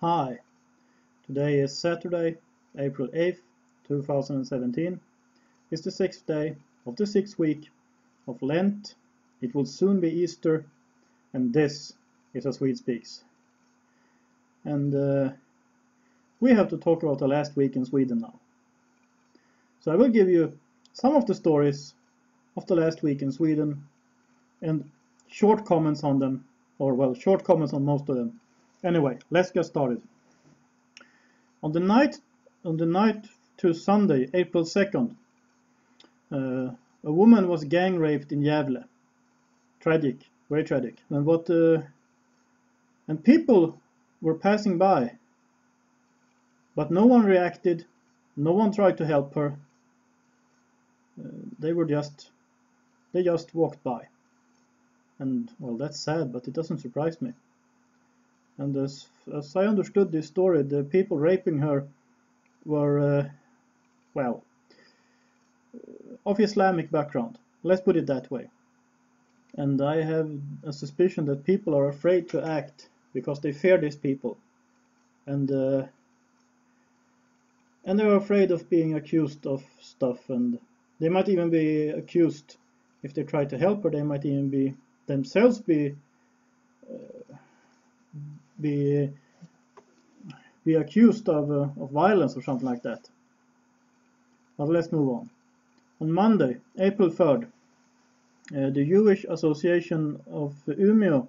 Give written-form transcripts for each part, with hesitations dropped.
Hi, today is Saturday, April 8th, 2017. It's the 6th day of the 6th week of Lent. It will soon be Easter, and this is A Swede Speaks. And we have to talk about the last week in Sweden now. So I will give you some of the stories of the last week in Sweden and short comments on them, short comments on most of them. Anyway, let's get started. On the night to Sunday, April 2nd, a woman was gang raped in Gävle. Tragic, very tragic. And people were passing by, but no one reacted. No one tried to help her. They just walked by. And well, that's sad, but it doesn't surprise me. And as I understood this story, the people raping her were, of Islamic background. Let's put it that way. And I have a suspicion that people are afraid to act because they fear these people. And they're afraid of being accused of stuff. And they might even be accused, if they try to help her, they might even be themselves be accused of violence or something like that. But let's move on. On Monday, April 3rd, the Jewish Association of Umeå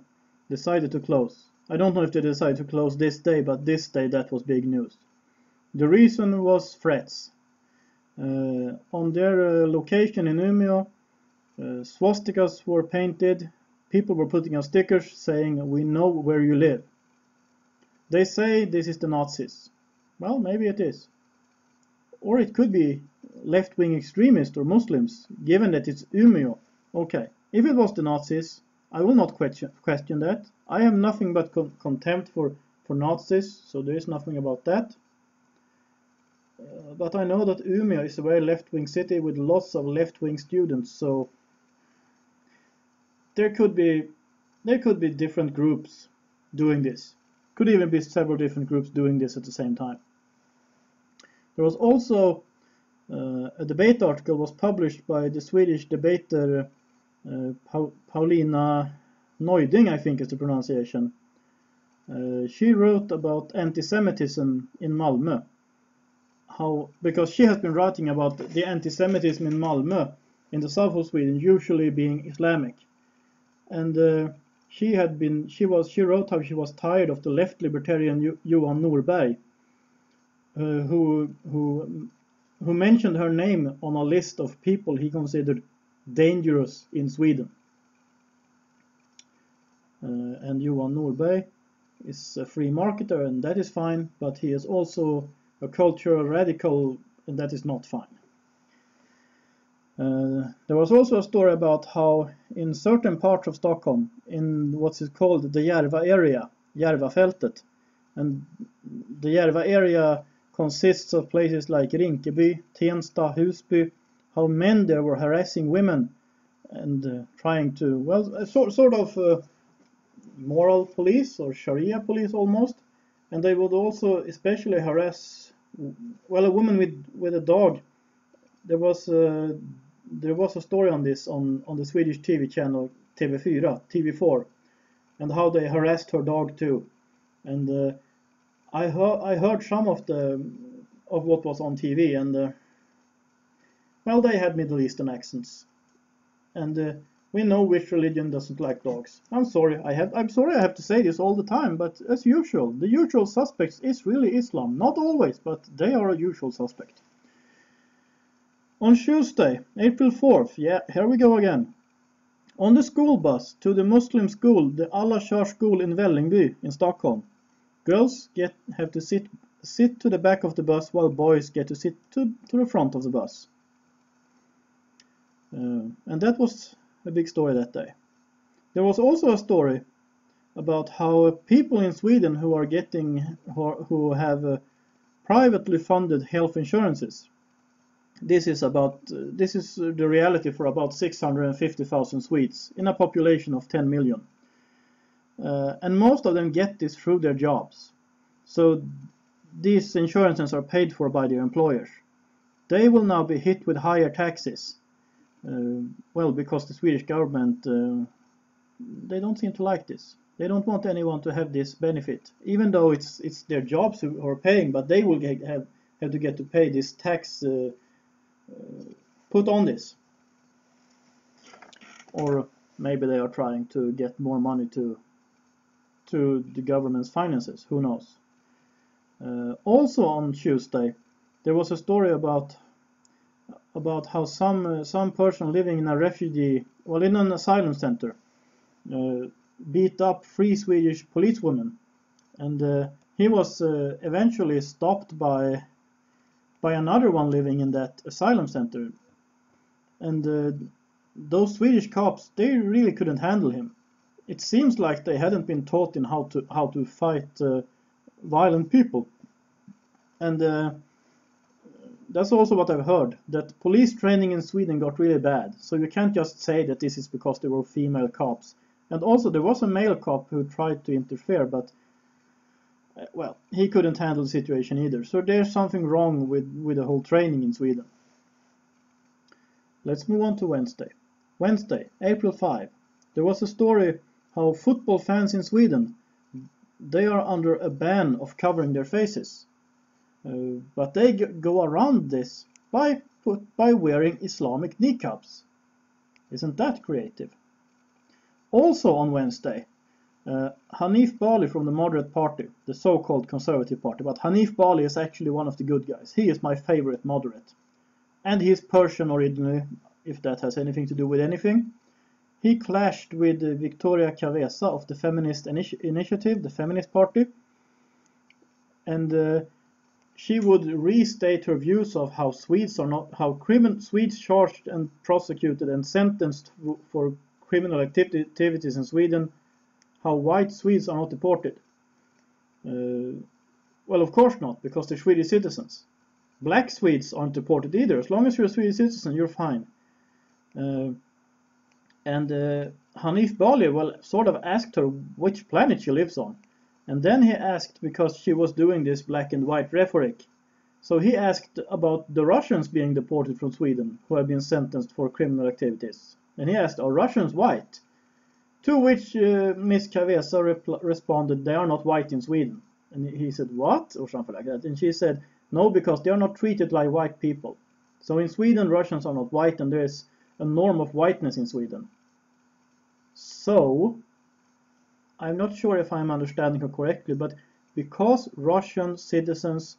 decided to close. I don't know if they decided to close this day, but this day that was big news. The reason was threats. On their location in Umeå, swastikas were painted. People were putting on stickers saying, "We know where you live." They say this is the Nazis. Well, maybe it is. Or it could be left-wing extremists or Muslims, given that it's Umeå. Okay, if it was the Nazis, I will not question that. I have nothing but contempt for Nazis, so there is nothing about that. But I know that Umeå is a very left-wing city with lots of left-wing students, so there could be different groups doing this. Could even be several different groups doing this at the same time. There was also a debate article was published by the Swedish debater Paulina Neuding, I think is the pronunciation. She wrote about anti-Semitism in Malmö. Because she has been writing about the anti-Semitism in Malmö, in the south of Sweden, usually being Islamic. And she wrote how she was tired of the left libertarian Johan Norberg, who mentioned her name on a list of people he considered dangerous in Sweden. And Johan Norberg is a free marketer, and that is fine, but he is also a cultural radical, and that is not fine. There was also a story about how in certain parts of Stockholm, in what is called the Järva area, Järvafältet, and the Järva area consists of places like Rinkeby, Tensta, Husby, how men there were harassing women and trying to, sort of moral police or Sharia police almost, and they would also especially harass, a woman with a dog. There was a story on this on the Swedish TV channel TV4, and how they harassed her dog too. And I heard some of what was on TV, and they had Middle Eastern accents, and we know which religion doesn't like dogs. I'm sorry I have to say this all the time, but as usual, the usual suspects is really Islam. Not always, but they are a usual suspect. On Tuesday, April 4th, here we go again. On the school bus to the Muslim school, the Alla Kör school in Vällingby in Stockholm, girls have to sit to the back of the bus while boys get to sit to the front of the bus. And that was a big story that day. There was also a story about how people in Sweden who have privately funded health insurances. This is the reality for about 650,000 Swedes in a population of 10 million. And most of them get this through their jobs. So these insurances are paid for by their employers. They will now be hit with higher taxes. Well, because the Swedish government, they don't seem to like this. They don't want anyone to have this benefit, even though it's their jobs who are paying, but they will have to get to pay this tax put on this. Or maybe they are trying to get more money to the government's finances, who knows. Also on Tuesday, there was a story about how some person living in a refugee, well, in an asylum center, beat up 3 Swedish policewomen, and he was eventually stopped by another one living in that asylum center, and those Swedish cops, they really couldn't handle him. It seems like they hadn't been taught in how to fight violent people, and that's also what I've heard, that police training in Sweden got really bad, so you can't just say that this is because there were female cops. And also there was a male cop who tried to interfere, but well, he couldn't handle the situation either. So there's something wrong with the whole training in Sweden. Let's move on to Wednesday. Wednesday, April 5. There was a story how football fans in Sweden, they are under a ban of covering their faces. But they go around this by wearing Islamic niqabs. Isn't that creative? Also on Wednesday, Hanif Bali from the Moderate Party, the so-called Conservative Party, but Hanif Bali is actually one of the good guys. He is my favorite moderate. And he is Persian originally, if that has anything to do with anything. He clashed with Victoria Cavesa of the Feminist Initiative, the Feminist Party, and she would restate her views of how Swedes charged and prosecuted and sentenced for criminal activities in Sweden, how white Swedes are not deported. Well, of course not, because they're Swedish citizens. Black Swedes aren't deported either. As long as you're a Swedish citizen, you're fine. And Hanif Bali, well, sort of asked her which planet she lives on. And then he asked, because she was doing this black and white rhetoric, so he asked about the Russians being deported from Sweden, who have been sentenced for criminal activities. And he asked, are Russians white? To which Miss Cavesa responded, they are not white in Sweden. And he said, what? Or something like that. And she said, no, because they are not treated like white people. So in Sweden, Russians are not white, and there is a norm of whiteness in Sweden. So I'm not sure if I'm understanding her correctly, but because Russian citizens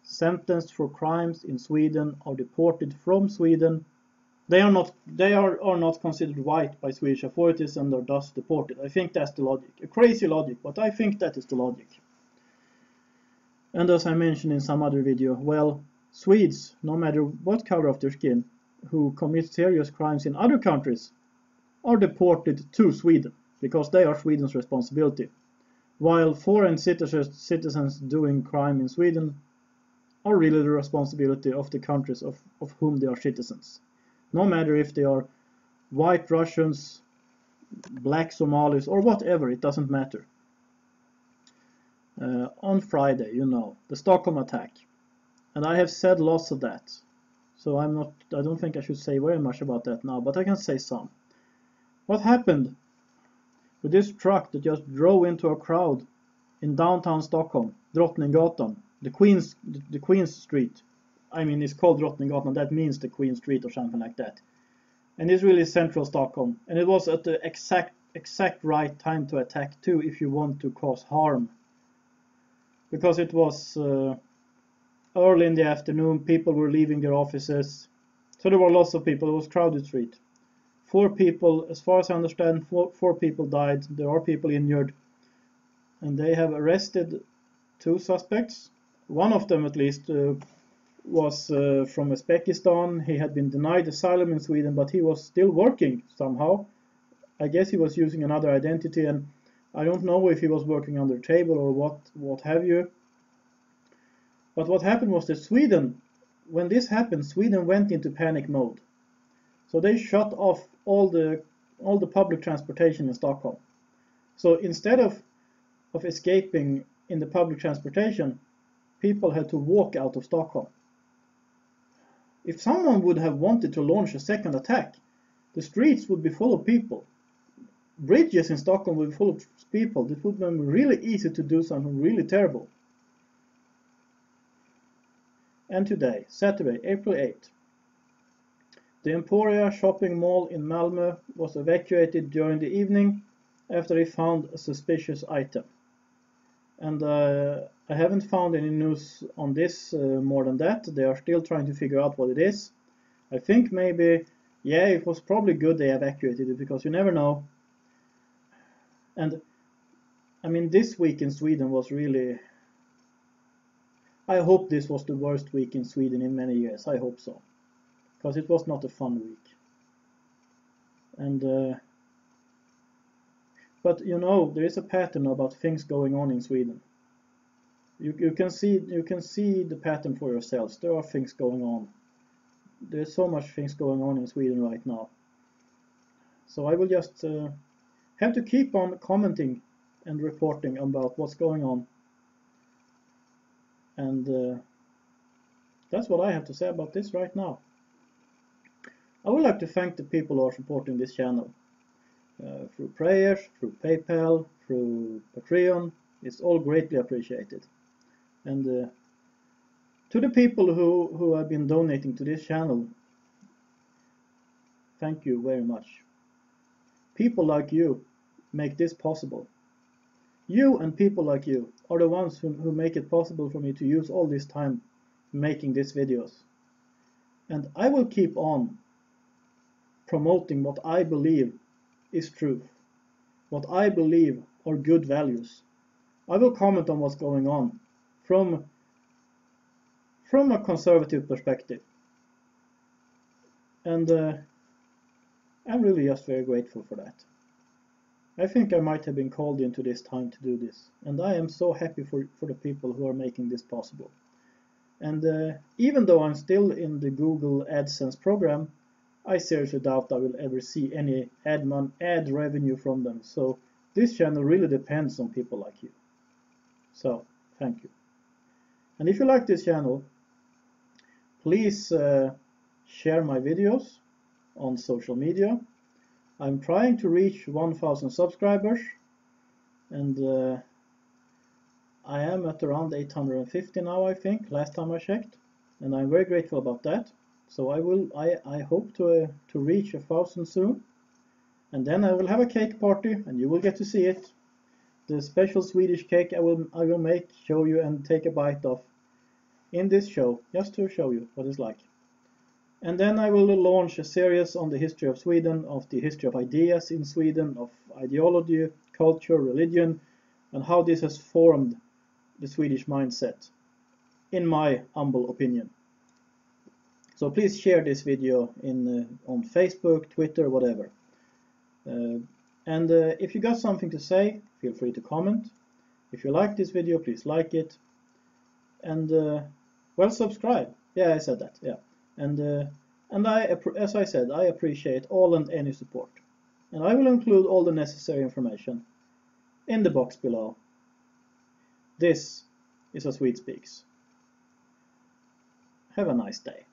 sentenced for crimes in Sweden are deported from Sweden, they are not considered white by Swedish authorities and are thus deported. I think that's the logic. A crazy logic, but I think that is the logic. And as I mentioned in some other video, well, Swedes, no matter what color of their skin, who commit serious crimes in other countries, are deported to Sweden, because they are Sweden's responsibility, while foreign citizens doing crime in Sweden are really the responsibility of the countries of whom they are citizens. No matter if they are white Russians, black Somalis, or whatever, it doesn't matter. On Friday, the Stockholm attack, and I have said lots of that, so I don't think I should say very much about that now, but I can say some. What happened with this truck that just drove into a crowd in downtown Stockholm, Drottninggatan, the Queen's Street. I mean, it's called Drottninggatan, that means the Queen Street or something like that. And it's really central Stockholm, and it was at the exact right time to attack too, if you want to cause harm. Because it was early in the afternoon, people were leaving their offices, so there were lots of people. It was crowded street. 4 people, as far as I understand, four people died. There are people injured, and they have arrested 2 suspects. One of them, at least, was from Uzbekistan. He had been denied asylum in Sweden, but he was still working somehow. I guess he was using another identity, and I don't know if he was working under table or what have you. But what happened was that Sweden, when this happened, Sweden went into panic mode. So they shut off all the public transportation in Stockholm. So instead of escaping in the public transportation, people had to walk out of Stockholm. If someone would have wanted to launch a second attack, the streets would be full of people. Bridges in Stockholm would be full of people. It would be really easy to do something really terrible. And today, Saturday, April 8th, the Emporia shopping mall in Malmö was evacuated during the evening after they found a suspicious item. And I haven't found any news on this more than that. They are still trying to figure out what it is. I think maybe, yeah, it was probably good they evacuated it, because you never know. And I mean, this week in Sweden was really... I hope this was the worst week in Sweden in many years. I hope so. Because it was not a fun week. And but you know, there is a pattern about things going on in Sweden. You can see the pattern for yourselves. There are things going on. There's so much things going on in Sweden right now. So I will just have to keep on commenting and reporting about what's going on. And that's what I have to say about this right now. I would like to thank the people who are supporting this channel. Through prayers, through PayPal, through Patreon. It's all greatly appreciated. And to the people who have been donating to this channel, thank you very much. People like you make this possible. You and people like you are the ones who make it possible for me to use all this time making these videos. And I will keep on promoting what I believe is truth, what I believe are good values. I will comment on what's going on from a conservative perspective. And I'm really just very grateful for that. I think I might have been called into this time to do this, and I am so happy for the people who are making this possible. And even though I'm still in the Google AdSense program, I seriously doubt I will ever see any ad revenue from them. So this channel really depends on people like you. So thank you. And if you like this channel, please share my videos on social media. I'm trying to reach 1,000 subscribers, and I am at around 850 now, I think, last time I checked, and I'm very grateful about that. So I hope to reach 1,000 soon, and then I will have a cake party, and you will get to see it. The special Swedish cake I will make, show you, and take a bite of in this show, just to show you what it's like. And then I will launch a series on the history of Sweden, of the history of ideas in Sweden, of ideology, culture, religion, and how this has formed the Swedish mindset, in my humble opinion. So please share this video on Facebook, Twitter, whatever. And if you got something to say, feel free to comment. If you like this video, please like it. And well, subscribe. Yeah, I said that. Yeah. And as I said, I appreciate all and any support. And I will include all the necessary information in the box below. This is A Swede Speaks. Have a nice day.